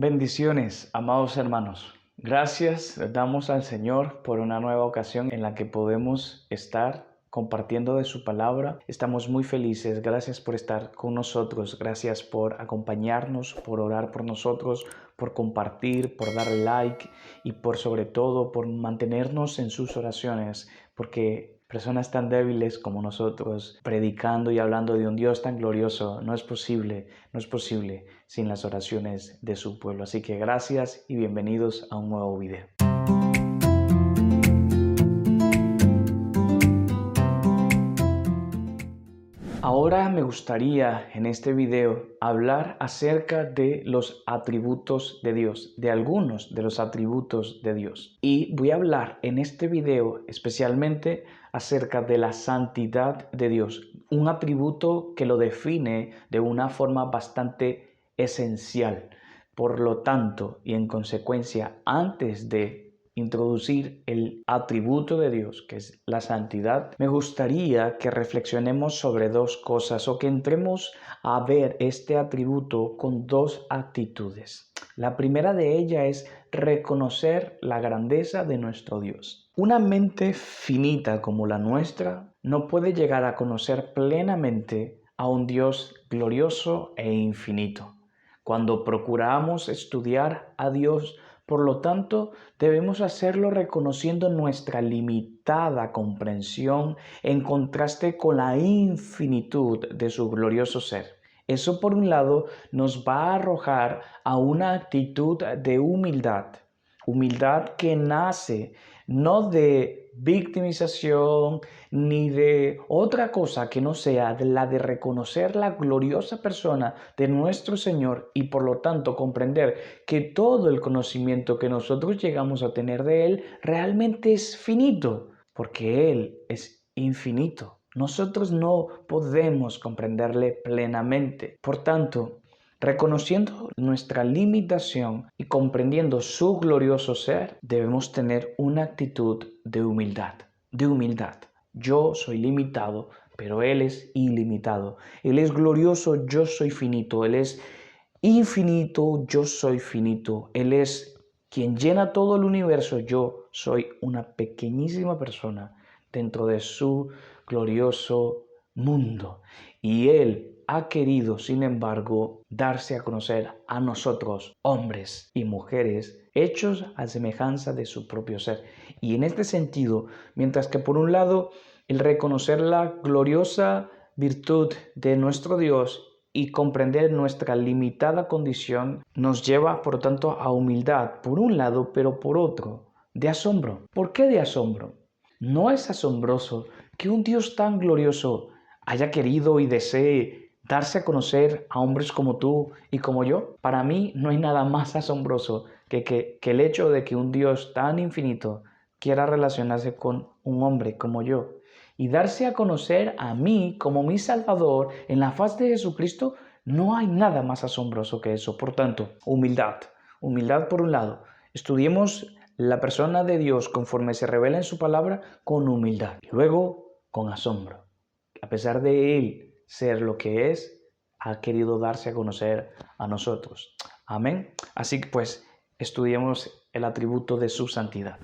Bendiciones, amados hermanos. Gracias le damos al Señor por una nueva ocasión en la que podemos estar compartiendo de su palabra. Estamos muy felices. Gracias por estar con nosotros. Gracias por acompañarnos, por orar por nosotros, por compartir, por dar like y por sobre todo por mantenernos en sus oraciones, porque personas tan débiles como nosotros, predicando y hablando de un Dios tan glorioso, no es posible sin las oraciones de su pueblo. Así que gracias y bienvenidos a un nuevo video. Ahora me gustaría en este video hablar acerca de los atributos de Dios, de algunos de los atributos de Dios. Y voy a hablar en este video especialmente acerca de la santidad de Dios, un atributo que lo define de una forma bastante esencial. Por lo tanto, y en consecuencia, antes de introducir el atributo de Dios, que es la santidad, me gustaría que reflexionemos sobre dos cosas o que entremos a ver este atributo con dos actitudes. La primera de ellas es reconocer la grandeza de nuestro Dios. Una mente finita como la nuestra no puede llegar a conocer plenamente a un Dios glorioso e infinito. Cuando procuramos estudiar a Dios, por lo tanto, debemos hacerlo reconociendo nuestra limitada comprensión en contraste con la infinitud de su glorioso ser. Eso, por un lado, nos va a arrojar a una actitud de humildad que nace no de victimización ni de otra cosa que no sea la de reconocer la gloriosa persona de nuestro Señor y por lo tanto comprender que todo el conocimiento que nosotros llegamos a tener de Él realmente es finito, porque Él es infinito. Nosotros no podemos comprenderle plenamente. Por tanto, reconociendo nuestra limitación y comprendiendo su glorioso ser, debemos tener una actitud de humildad. Yo soy limitado, pero Él es ilimitado. Él es glorioso, yo soy finito. Él es infinito, yo soy finito. Él es quien llena todo el universo, yo soy una pequeñísima persona dentro de su glorioso mundo. Y Él ha querido, sin embargo, darse a conocer a nosotros, hombres y mujeres, hechos a semejanza de su propio ser. Y en este sentido, mientras que por un lado, el reconocer la gloriosa virtud de nuestro Dios y comprender nuestra limitada condición nos lleva, por lo tanto, a humildad, por un lado, pero por otro, de asombro. ¿Por qué de asombro? ¿No es asombroso que un Dios tan glorioso haya querido y desee darse a conocer a hombres como tú y como yo? Para mí no hay nada más asombroso que el hecho de que un Dios tan infinito quiera relacionarse con un hombre como yo y darse a conocer a mí como mi Salvador en la faz de Jesucristo. No hay nada más asombroso que eso. Por tanto, humildad por un lado. Estudiemos la persona de Dios conforme se revela en su palabra con humildad y luego con asombro. A pesar de Él ser lo que es, ha querido darse a conocer a nosotros. Amén. Así que pues estudiemos el atributo de su santidad.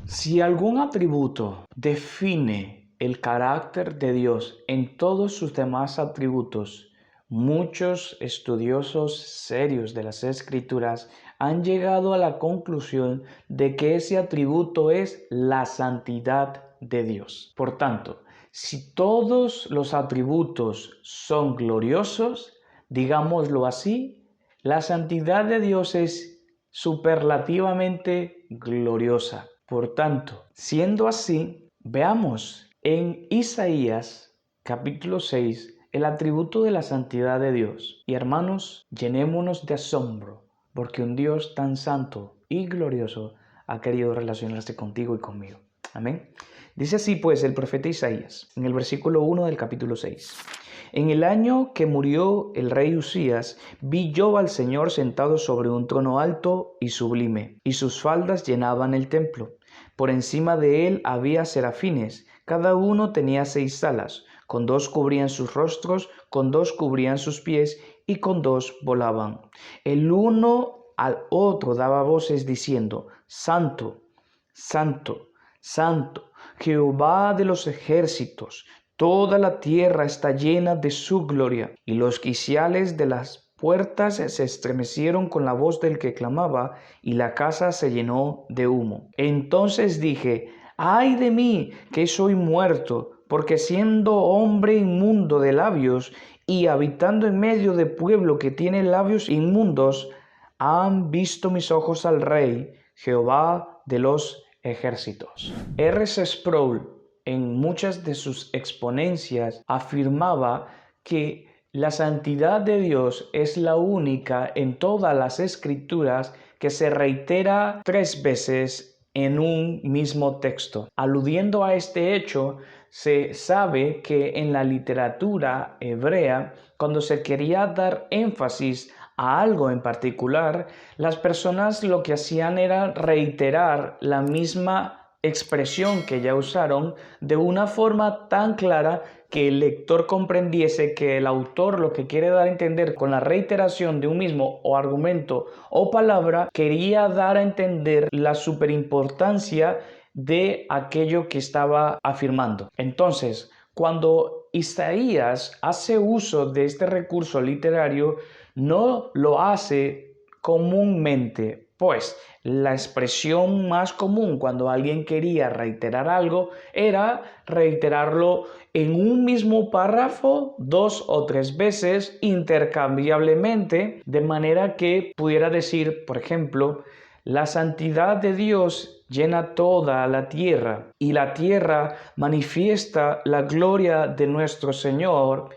Si algún atributo define el carácter de Dios en todos sus demás atributos, muchos estudiosos serios de las Escrituras han llegado a la conclusión de que ese atributo es la santidad de Dios. Por tanto, si todos los atributos son gloriosos, digámoslo así, la santidad de Dios es superlativamente gloriosa. Por tanto, siendo así, veamos en Isaías capítulo 6 el atributo de la santidad de Dios. Y hermanos, llenémonos de asombro, porque un Dios tan santo y glorioso ha querido relacionarse contigo y conmigo. Amén. Dice así pues el profeta Isaías, en el versículo 1 del capítulo 6. En el año que murió el rey Usías, vi yo al Señor sentado sobre un trono alto y sublime, y sus faldas llenaban el templo. Por encima de él había serafines, cada uno tenía 6 alas, con 2 cubrían sus rostros, con 2 cubrían sus pies, y con 2 volaban. El uno al otro daba voces diciendo: Santo, Santo, Santo, Jehová de los ejércitos, toda la tierra está llena de su gloria. Y los quiciales de las puertas se estremecieron con la voz del que clamaba, y la casa se llenó de humo. Entonces dije: ¡ay de mí, que soy muerto! Porque siendo hombre inmundo de labios y habitando en medio de pueblo que tiene labios inmundos, han visto mis ojos al Rey, Jehová de los ejércitos. R.C. Sproul, en muchas de sus exponencias, afirmaba que la santidad de Dios es la única en todas las escrituras que se reitera 3 veces en un mismo texto. Aludiendo a este hecho, se sabe que en la literatura hebrea, cuando se quería dar énfasis a algo en particular, las personas lo que hacían era reiterar la misma expresión que ya usaron de una forma tan clara que el lector comprendiese que el autor lo que quiere dar a entender con la reiteración de un mismo o argumento o palabra, quería dar a entender la superimportancia de aquello que estaba afirmando. Entonces, cuando Isaías hace uso de este recurso literario, no lo hace comúnmente, pues la expresión más común cuando alguien quería reiterar algo era reiterarlo en un mismo párrafo 2 o 3 veces intercambiablemente, de manera que pudiera decir, por ejemplo, la santidad de Dios llena toda la tierra y la tierra manifiesta la gloria de nuestro Señor,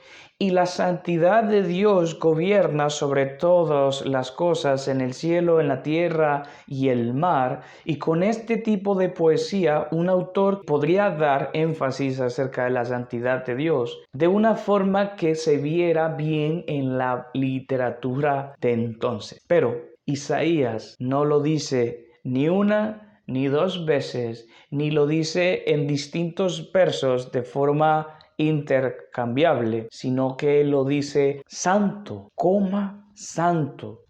y la santidad de Dios gobierna sobre todas las cosas en el cielo, en la tierra y el mar. Y con este tipo de poesía, un autor podría dar énfasis acerca de la santidad de Dios de una forma que se viera bien en la literatura de entonces. Pero Isaías no lo dice ni una ni 2 veces, ni lo dice en distintos versos de forma intercambiable, sino que lo dice santo, santo,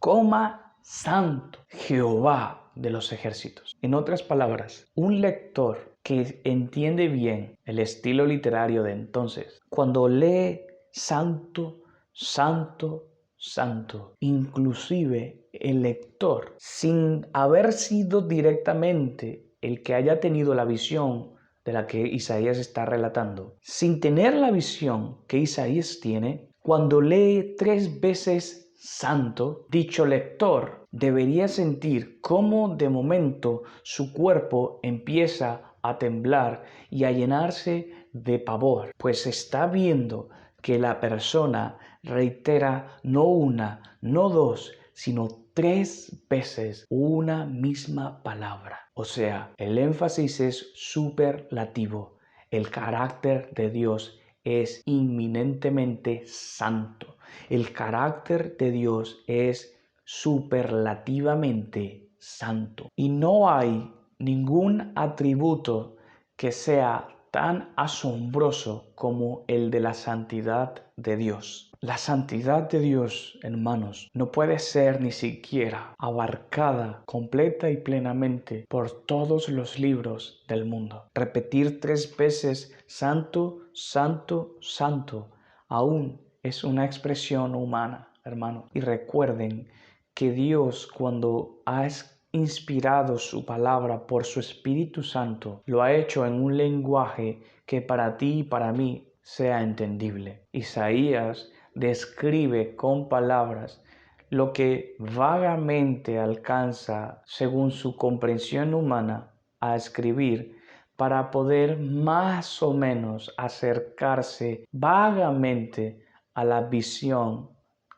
santo, Jehová de los ejércitos. En otras palabras, un lector que entiende bien el estilo literario de entonces, cuando lee santo, santo, santo, inclusive el lector, sin haber sido directamente el que haya tenido la visión de la que Isaías está relatando, sin tener la visión que Isaías tiene, cuando lee 3 veces santo, dicho lector debería sentir cómo de momento su cuerpo empieza a temblar y a llenarse de pavor, pues está viendo que la persona reitera no una, no 2, sino 3 veces una misma palabra. O sea, el énfasis es superlativo. El carácter de Dios es inminentemente santo. El carácter de Dios es superlativamente santo. Y no hay ningún atributo que sea tan asombroso como el de la santidad de Dios. La santidad de Dios, hermanos, no puede ser ni siquiera abarcada completa y plenamente por todos los libros del mundo. Repetir 3 veces santo, santo, santo, aún es una expresión humana, hermanos. Y recuerden que Dios, cuando ha inspirado su palabra por su Espíritu Santo, lo ha hecho en un lenguaje que para ti y para mí sea entendible. Isaías describe con palabras lo que vagamente alcanza, según su comprensión humana, a escribir para poder más o menos acercarse vagamente a la visión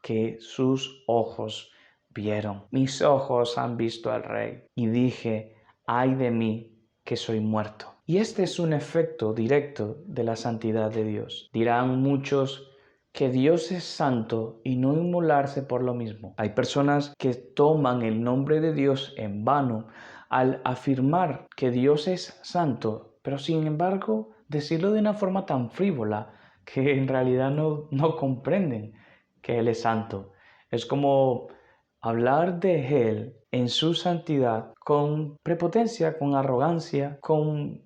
que sus ojos vieron. Mis ojos han visto al Rey, y dije: ay de mí, que soy muerto. Y este es un efecto directo de la santidad de Dios. Dirán muchos que Dios es santo y no inmolarse por lo mismo. Hay personas que toman el nombre de Dios en vano al afirmar que Dios es santo, pero sin embargo decirlo de una forma tan frívola que en realidad no comprenden que Él es santo. Es como hablar de Él en su santidad con prepotencia, con arrogancia,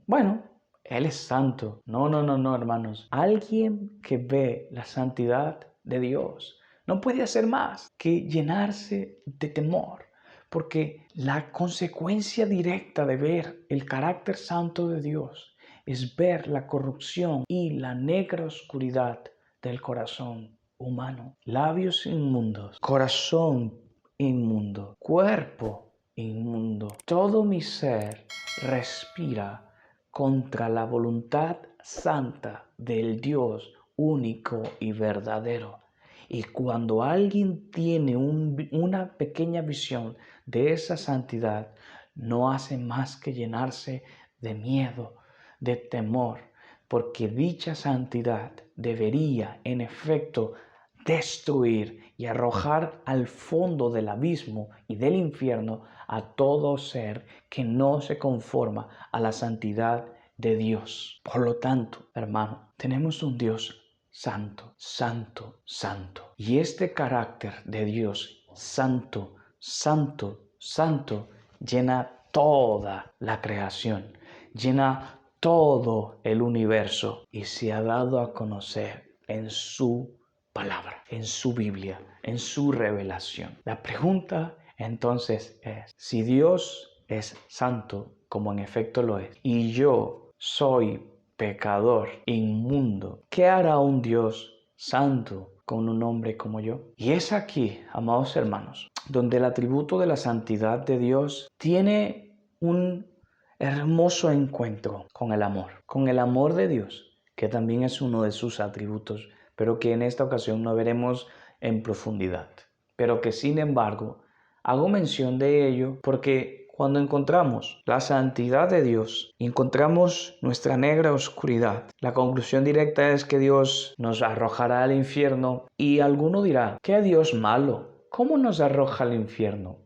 bueno, Él es santo. No, no, no, no, hermanos. Alguien que ve la santidad de Dios no puede hacer más que llenarse de temor, porque la consecuencia directa de ver el carácter santo de Dios es ver la corrupción y la negra oscuridad del corazón humano. Labios inmundos, corazón inmundo, cuerpo inmundo. Todo mi ser respira contra la voluntad santa del Dios único y verdadero. Y cuando alguien tiene una pequeña visión de esa santidad, no hace más que llenarse de miedo, de temor, porque dicha santidad debería, en efecto, destruir y arrojar al fondo del abismo y del infierno a todo ser que no se conforma a la santidad de Dios. Por lo tanto, hermano, tenemos un Dios santo, santo, santo. Y este carácter de Dios santo, santo, santo, llena toda la creación, llena todo el universo y se ha dado a conocer en su palabra, en su Biblia, en su revelación. La pregunta entonces es, si Dios es santo, como en efecto lo es, y yo soy pecador, inmundo, ¿qué hará un Dios santo con un hombre como yo? Y es aquí, amados hermanos, donde el atributo de la santidad de Dios tiene un hermoso encuentro con el amor de Dios, que también es uno de sus atributos, pero que en esta ocasión no veremos en profundidad, pero que sin embargo hago mención de ello porque cuando encontramos la santidad de Dios y encontramos nuestra negra oscuridad, la conclusión directa es que Dios nos arrojará al infierno y alguno dirá, ¿qué Dios malo? ¿Cómo nos arroja al infierno?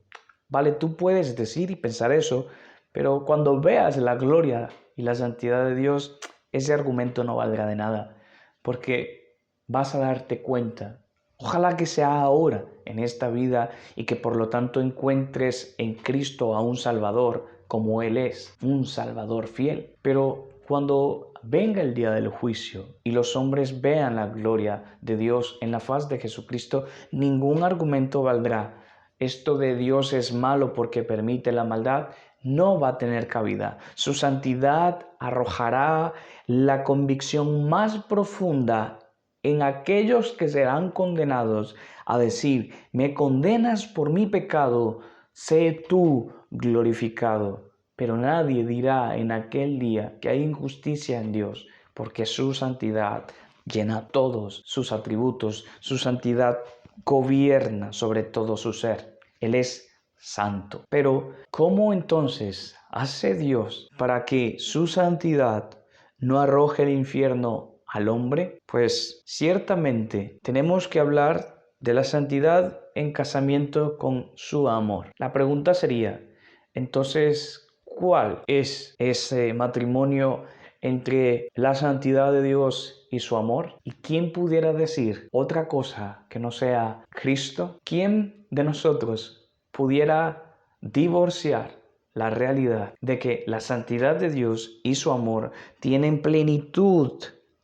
Vale, tú puedes decir y pensar eso, pero cuando veas la gloria y la santidad de Dios, ese argumento no valdrá de nada, porque vas a darte cuenta. Ojalá que sea ahora, en esta vida, y que por lo tanto encuentres en Cristo a un Salvador como Él es, un Salvador fiel. Pero cuando venga el día del juicio y los hombres vean la gloria de Dios en la faz de Jesucristo, ningún argumento valdrá. Esto de Dios es malo porque permite la maldad, no va a tener cabida. Su santidad arrojará la convicción más profunda en aquellos que serán condenados a decir, me condenas por mi pecado, sé tú glorificado. Pero nadie dirá en aquel día que hay injusticia en Dios, porque su santidad llena todos sus atributos, su santidad gobierna sobre todo su ser. Él es santo. Pero, ¿cómo entonces hace Dios para que su santidad no arroje el infierno al hombre? Pues ciertamente tenemos que hablar de la santidad en casamiento con su amor. La pregunta sería, entonces, ¿cuál es ese matrimonio entre la santidad de Dios y su amor? ¿Y quién pudiera decir otra cosa que no sea Cristo? ¿Quién de nosotros pudiera divorciar la realidad de que la santidad de Dios y su amor tienen plenitud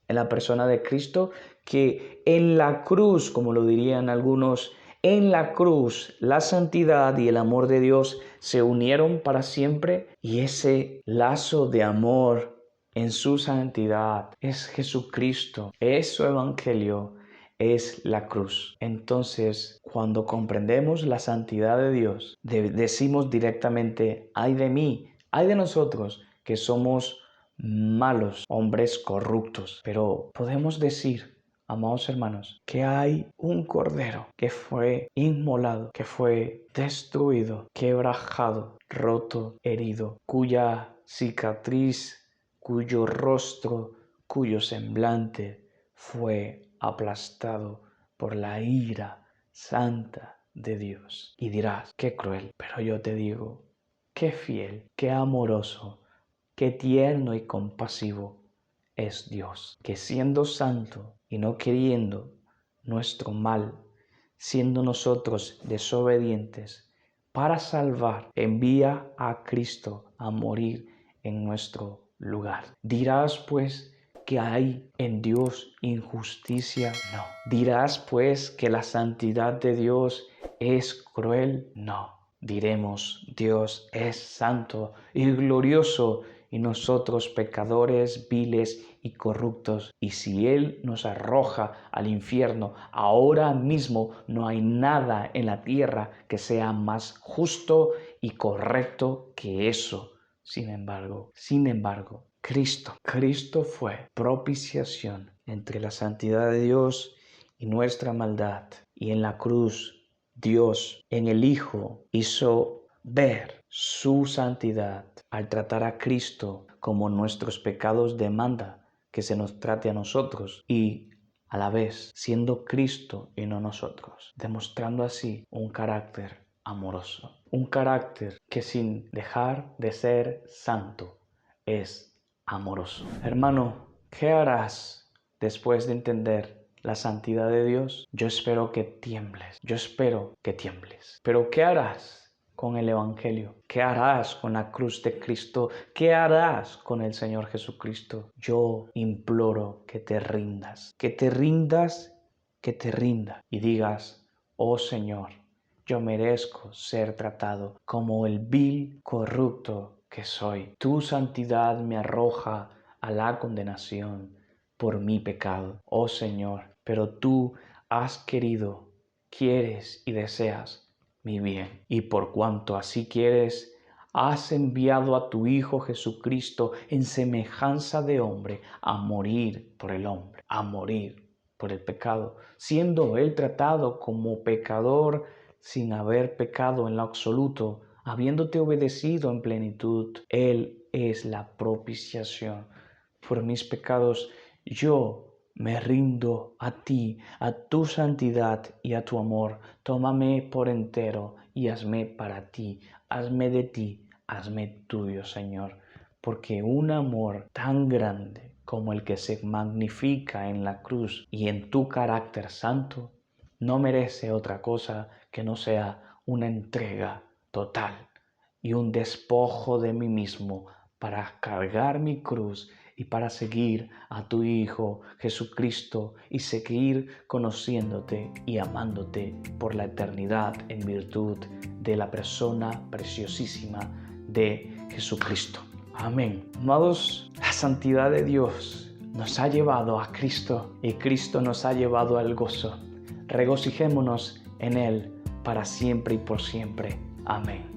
en la persona de Cristo, que en la cruz, como lo dirían algunos, en la cruz la santidad y el amor de Dios se unieron para siempre y ese lazo de amor en su santidad es Jesucristo, es su evangelio, es la cruz. Entonces, cuando comprendemos la santidad de Dios, decimos directamente, ay de mí, ay de nosotros, que somos malos, hombres corruptos. Pero podemos decir, amados hermanos, que hay un cordero que fue inmolado, que fue destruido, quebrajado, roto, herido, cuya cicatriz, cuyo rostro, cuyo semblante fue aplastado por la ira santa de Dios. Y dirás, qué cruel, pero yo te digo, qué fiel, qué amoroso, qué tierno y compasivo es Dios, que siendo santo y no queriendo nuestro mal, siendo nosotros desobedientes, para salvar, envía a Cristo a morir en nuestro lugar. Dirás pues que hay en Dios injusticia. No. Dirás pues que la santidad de Dios es cruel. No. Diremos, Dios es santo y glorioso y nosotros pecadores, viles y corruptos. Y si Él nos arroja al infierno, ahora mismo no hay nada en la tierra que sea más justo y correcto que eso. Sin embargo, Cristo fue propiciación entre la santidad de Dios y nuestra maldad. Y en la cruz, Dios en el Hijo hizo ver su santidad al tratar a Cristo como nuestros pecados demanda que se nos trate a nosotros y a la vez siendo Cristo y no nosotros, demostrando así un carácter amoroso, un carácter que sin dejar de ser santo es amoroso. Hermano, ¿qué harás después de entender la santidad de Dios? Yo espero que tiembles. Pero ¿qué harás con el Evangelio? ¿Qué harás con la cruz de Cristo? ¿Qué harás con el Señor Jesucristo? Yo imploro que te rindas, y digas, oh Señor, yo merezco ser tratado como el vil corrupto que soy. Tu santidad me arroja a la condenación por mi pecado, oh Señor, pero tú has querido, quieres y deseas mi bien. Y por cuanto así quieres, has enviado a tu Hijo Jesucristo en semejanza de hombre a morir por el hombre, a morir por el pecado, siendo Él tratado como pecador sin haber pecado en lo absoluto, habiéndote obedecido en plenitud. Él es la propiciación por mis pecados. Yo me rindo a ti, a tu santidad y a tu amor. Tómame por entero y hazme para ti, hazme de ti, hazme tuyo, Señor. Porque un amor tan grande como el que se magnifica en la cruz y en tu carácter santo, no merece otra cosa que no sea una entrega total y un despojo de mí mismo para cargar mi cruz y para seguir a tu Hijo Jesucristo y seguir conociéndote y amándote por la eternidad en virtud de la persona preciosísima de Jesucristo. Amén. Amados, la santidad de Dios nos ha llevado a Cristo y Cristo nos ha llevado al gozo. Regocijémonos en Él para siempre y por siempre. Amén.